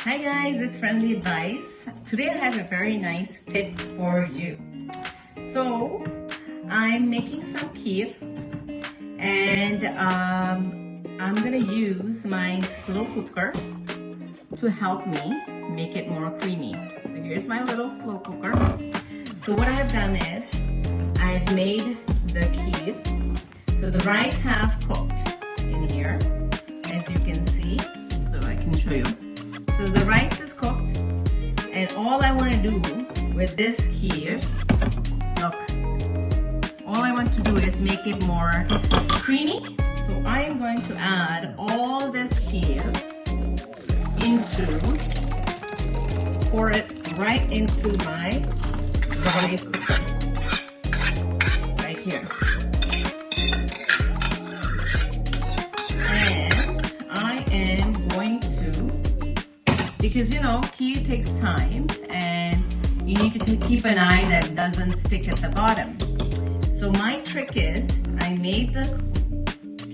Hi guys, it's Friendly Advice. Today I have a very nice tip for you. So I'm making some kheer and I'm gonna use my slow cooker to help me make it more creamy. So here's my little slow cooker. So what I've done is I've made the kheer. So the rice have cooked in here, as you can see. So I can show you. So the rice is cooked, and all I want to do with this kheer, look, all I want to do is make it more creamy. So I am going to add all this kheer pour it right into my rice cooker, right here. Because you know, kheer takes time and you need to keep an eye that doesn't stick at the bottom. So my trick is I made the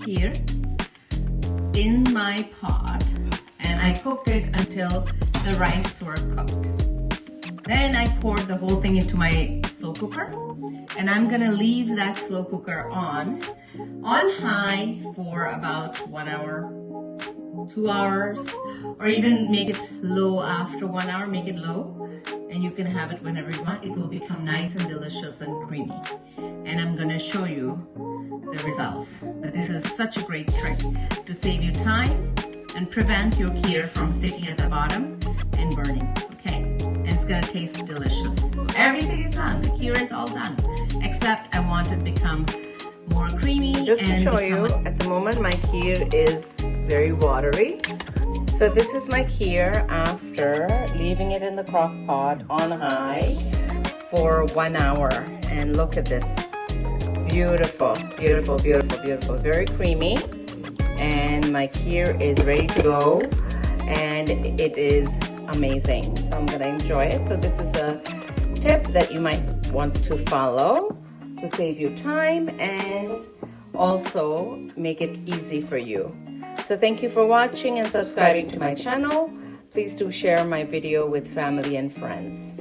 kheer in my pot and I cooked it until the rice were cooked. Then I poured the whole thing into my slow cooker and I'm gonna leave that slow cooker on high for about 1 hour, 2 hours, or even make it low after 1 hour, make it low, and you can have it whenever you want. It will become nice and delicious and creamy. And I'm gonna show you the results. But this is such a great trick to save you time and prevent your kheer from sticking at the bottom and burning, okay? And it's gonna taste delicious. So everything is done, the kheer is all done, except I want it to become more creamy. Just to show you, at the moment my kheer is very watery. So this is my kheer after leaving it in the crock pot on high for 1 hour. And look at this. Beautiful, beautiful, beautiful, beautiful. Very creamy. And my kheer is ready to go. And it is amazing. So I'm gonna enjoy it. So this is a tip that you might want to follow to save you time and also make it easy for you. So thank you for watching and subscribing to my channel. Please do share my video with family and friends.